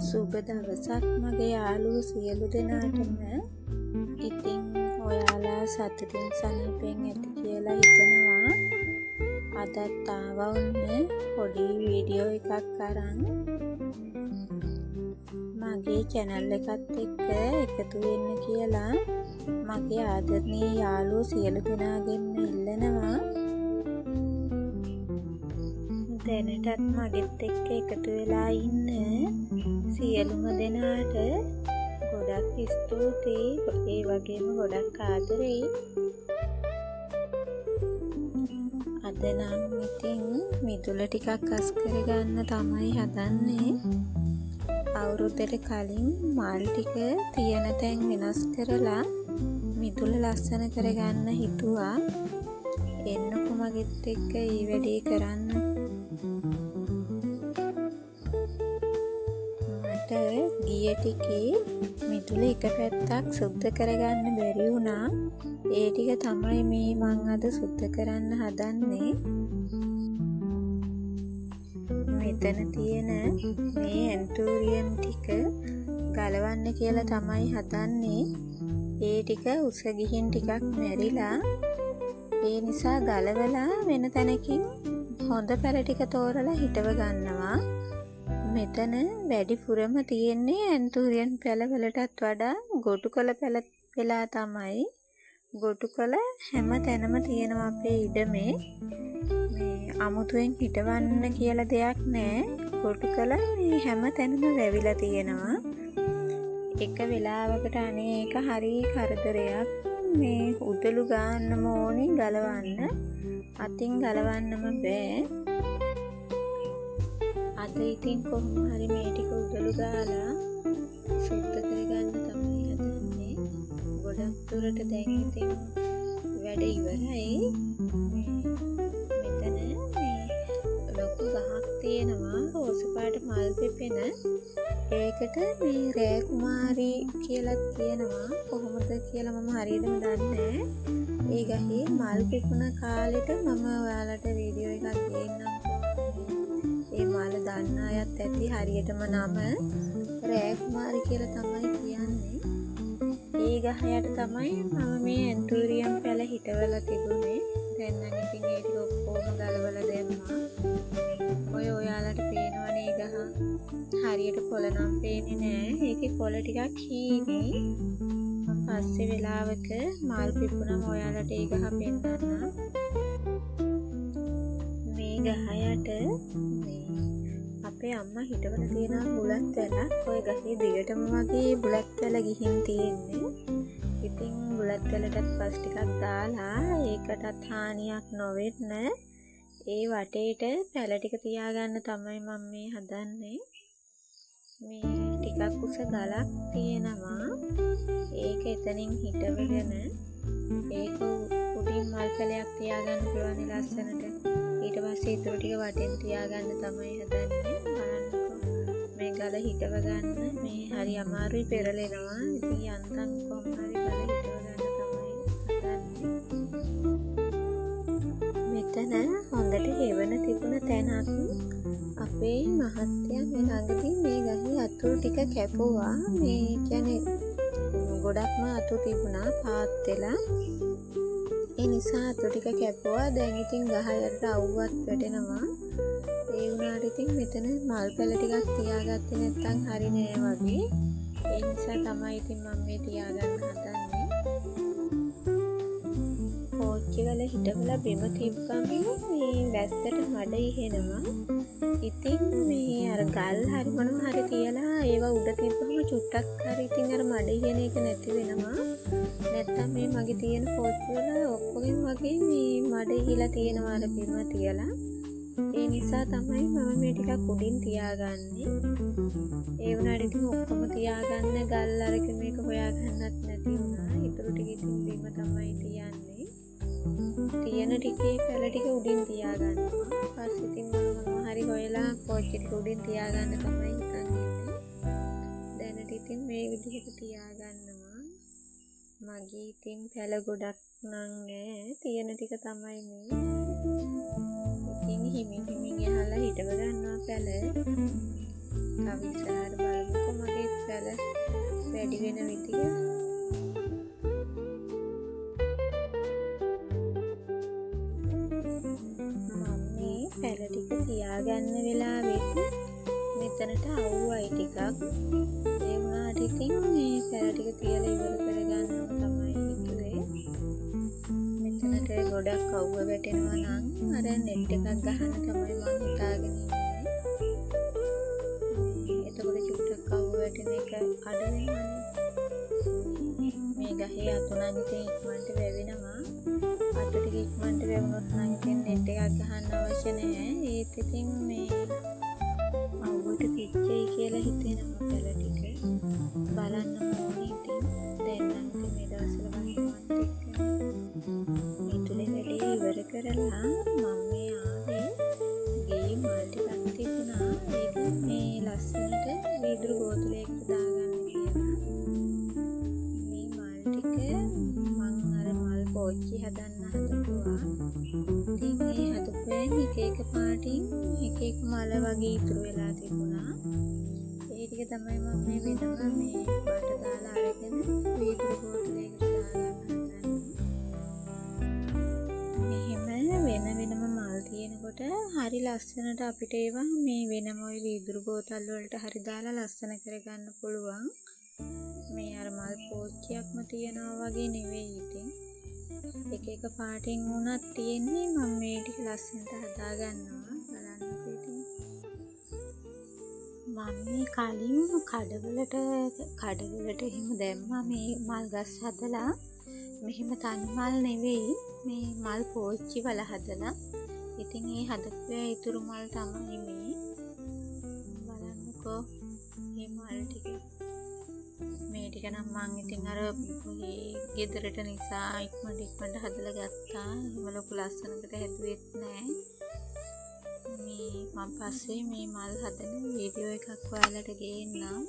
සුබ දවසක් මගේ යාළුවෝ සියලු දෙනාටම. ඉතින් ඔයාලා සතුටින් සනීපෙන් ඇති කියලා හිතනවා. අදත් ආවා ඔන්න පොඩි වීඩියෝ එකක් අරන් මගේ channel එකත් එක්ක එකතු වෙන්න කියලා මගේ ආදරණීය යාළුවෝ සියලු දෙනාගෙන් ඉල්ලනවා. දැනටත් මගෙත් එක්ක එකතු වෙලා ඉන්න සියලුම දෙනාට ගොඩක් ස්තුතියි. ඒ වගේම ගොඩක් ආදරෙයි. අද නම් ඉතින් මිදුල ටිකක් අස් කරගන්න තමයි හදන්නේ. අවුරුද්දට කලින් මල් ටික තියෙන තැන් වෙනස් කරලා මිදුල ලස්සන කරගන්න හිතුවා. එන්නකො මගෙත් එක්ක මේ වැඩේ කරන්න. ගිය ටිකේ මිදුල එක පැත්තක් සුද්ධ කරගන්න බැරි වුණා. ඒ ටික තමයි මේ මං අද සුද්ධ කරන්න හදන්නේ. මෙතන තියෙන මේ ඇන්තූරියම් ටික ගලවන්න කියලා තමයි හදන්නේ. ඒ ටික උස ගිහින් ටිකක් මැරිලා. ඒ නිසා ගලවලා වෙන තැනකින් හොඳ පැල ටික තෝරලා හිටව ගන්නවා. මෙතන වැඩිපුරම තියෙන්නේ ඇන්තූරියම් පැලවලටත් වඩා ගොටුකොළ පැල වෙලා තමයි. ගොටුකොළ හැම තැනම තියෙනවා අපේ ඉඩමේ. මේ අමුතුවෙන් හිටවන්න කියලා දෙයක් නැහැ. ගොටුකොළ මේ හැම තැනම වැවිලා තියෙනවා. එක වෙලාවකට අනේක හරි කරදරයක්. මේ උදළු ගන්නම ඕනේ ගලවන්න. අතින් ගලවන්නම බෑ. අද ඉතින් කොහොම හරි මේ ටික උදළු ගාලා සුද්ධ කරගන්න තමයි හදන්නේ. ගොඩක් දුරට දැන් ඉතින් වැඩ ඉවරයි. මෙතන මේ ලොකු ගහක් තියෙනවා රෝස පාට මල් පිපෙන. ඒකට මේ රෑ කුමාරී කියලා කියනවා. කොහොමද කියලා මම හරියටම දන්නේ නැහැ. ඒ ගහේ මල් පිපුණ කාලෙට මම ඔයාලට වීඩියෝ එකක් දෙන්නම්. ඒ මල දන්න අයත් ඇති. හරියටම නම රෑ කුමාරි කියලා තමයි කියන්නේ. ඒ ගහ යට තමයි මම මේ ඇන්තූරියම් පැල හිටවලා තිබුණේ. දැන් නම් ඉතින් ඒ ටික ඔක්කොම ගලවලා දැම්මා. ඔයාලට පේනවනේ ගහ. හරියට කොළ නම් පේන්නේ නෑ. ඒකේ කොළ ටිකක් හීනේ. මම පස්සේ වෙලාවක මල් පිපුණම ඔයාලට ඒ ගහ පෙන්නන්නම්. මේ ගහ යට අපේ අම්මා හිටවලා තියෙන බුලත් වැලක්. ඔය ගහේ දිගටම වගේ බුලත් වැල ගිහින් තියෙන්නේ. ඉතින් බුලත් වැලටත් පස් ටිකක් දාලා ඒකටත් හානියක් නොවෙන්න ඒ වටේට පැල ටික තියාගන්න තමයි මම මේ හදන්නේ. මේ ටිකක් උස ගලක් තියෙනවා. ඒක එතනින් හිටවගෙන ඒක උඩින් මල් පැලයක් තියාගන්න පුළුවන් ලස්සනට. ඊට පස්සේ ඊටු ටික වටෙන් තියාගන්න තමයි හදන්නේ. බලන්නකෝ මේ ගල හිටව ගන්න මේ හරි අමාරුයි පෙරලෙනවා. ඉතින් යන්තම් කොහොම හරි ගල හිටව ගන්න තමයි හදන්නේ. මෙතන හොඳට හෙවණ තිබුණ තැනක් අපේ මහත්තයා මේ ළඟදී මේ ගහේ අතුරු ටික කැපුවා. මේ කියන්නේ ගොඩක්ම අතු තිබුණා පාත් වෙලා. ඒ නිසා අතු ටික කැපුවා. දැන් ඉතින් ගහ යට අවුවත් වැටෙනවා. ඒ වුණාට ඉතින් මෙතන මල් පැල ටිකක් තියාගත්තේ නැත්නම් හරි නෑ වගේ. ඒ නිසා තමයි ඉතින් මම මේ තියාගන්න හදන්නේ. කෝච්චි වල හිටවලා බිම තිබ්බම මේ වැස්සට මඩ ඉහෙනවා. ඉතින් මේ අර ගල් හරි මොනවා හරි තියලා ඒවා උඩ තිබ්බම චුට්ටක් හරි ඉතින් අර මඩ ඉහෙන එක නැති වෙනවා. නැත්තම් මේ මගේ තියෙන කෝච්චි වල ඔක්කොම වගේ මේ මඩ ඉහිලා තියෙනවා අර බිම තියලා. ඒ නිසා තමයි මම මේ ටිකක් උඩින් තියාගන්නේ. ඒ වුණාට ඉතින් ඔක්කොම තියාගන්න ගල් අරක මේක හොයාගන්නත් නැති වුණා. ඊටු ටික ඉතින් බිම තමයි තියන්නේ. තියෙන ටිකේ පැල ටික උඩින් තියාගන්නවා. පස්සේ ඉතින් මම හරි හොයලා කෝච්චි ටික උඩින් තියාගන්න තමයි හිතන් ඉන්නේ. දැනට ඉතින් මේ විදිහට තියාගන්නවා. මගේ ඉතින් පැල ගොඩක් නම් නෑ. තියෙන ටික තමයි මේ. ඉතින් හිමින් එහලා හිටව ගන්නවා පැල. තව ඉස්සරහට බලමු පැල වැඩි වෙන විදිය. මම මේ පැල ටික තියාගන්න වෙලාවෙත් මෙතනට අවුවයි ටිකක්. ඒ වුණාට ඉතින් මේ පැල ටික තියලා ඉවර කරගන්නව තමයි හිතුවේ. මෙතනට ගොඩක් අවුව වැටෙනවා නම් අර නෙට් එකක් ගහන්න තමයි මම හිතාගෙන ඉන්නේ. එතකොට චුට්ටක් අවුව වැටෙන එක අඩු වෙනවානේ. මේ ගහේ අතු නම් ඉතින් ඉක්මනට වැවෙනවා. අතු ටික ඉක්මනට වැවුනොත් නම් ඉතින් නෙට් එකක් ගහන්න අවශ්‍ය නැහැ. ඒත් ඉතින් මේ අවුවට පිච්චෙයි කියලා හිතෙනවා පැල ටික. බලන්න ඕනේ ඉතින්. දැන් නම් ඉතින් මේ දවස්වල වහිනවත් එක්ක ඊටුලේ වැඩේ ඉවර කරලා මම මේ ආවේ ගේ මල් ටිකක් තිබුණා. ඒක මේ ලස්සනට වීදුරු බෝතලයකට දාගන්න කියලා. මේ මල් ටික මම අර මල් පෝච්චි හදන්න හදපුවා. ඉතින් මේ හදපුවෙන් එක පාටින් එක මල වගේ ඉතුරු වෙලා තිබුණා. ඒ ටික තමයි මම මේ වෙනම මේ බාට දාලා අරගෙන වීදුරු බෝතලයකට දාගන්න හදන්නේ. මෙහෙම වෙනම මල් තියෙනකොට හරි ලස්සනට අපිට ඒවා මේ වෙනම ওই වීදුරු බෝතල් වලට හරි දාලා ලස්සන කරගන්න පුළුවන්. මේ අර මල් පෝච්චියක්ම තියනවා වගේ නෙවෙයි ඉතින්. එක පාටින් වුණත් තියෙන්නේ මම මේ ටික ලස්සනට හදා ගන්නවා. බලන්නකෝ ඉතින්. මම මේ කලින් කඩවලට එහෙම දැම්මා මේ මල් ගස් හදලා. මෙහෙම තනි මල් නෙවෙයි මේ මල් පෝච්චි වල හදලා. ඉතින් මේ හදපු ඉතුරු මල් තමයි මේ. බලන්නකෝ මේ මල් ටික. මේ ටික නම් මං ඉතින් අර ගෙදරට නිසා ඉක්මනට හදලා ගත්තා. එහෙම ලොකු ලස්සනකට හැදුවෙත් නෑ. මේ මම පස්සේ මේ මල් හදන වීඩියෝ එකක් ඔයාලට ගේන්නම්.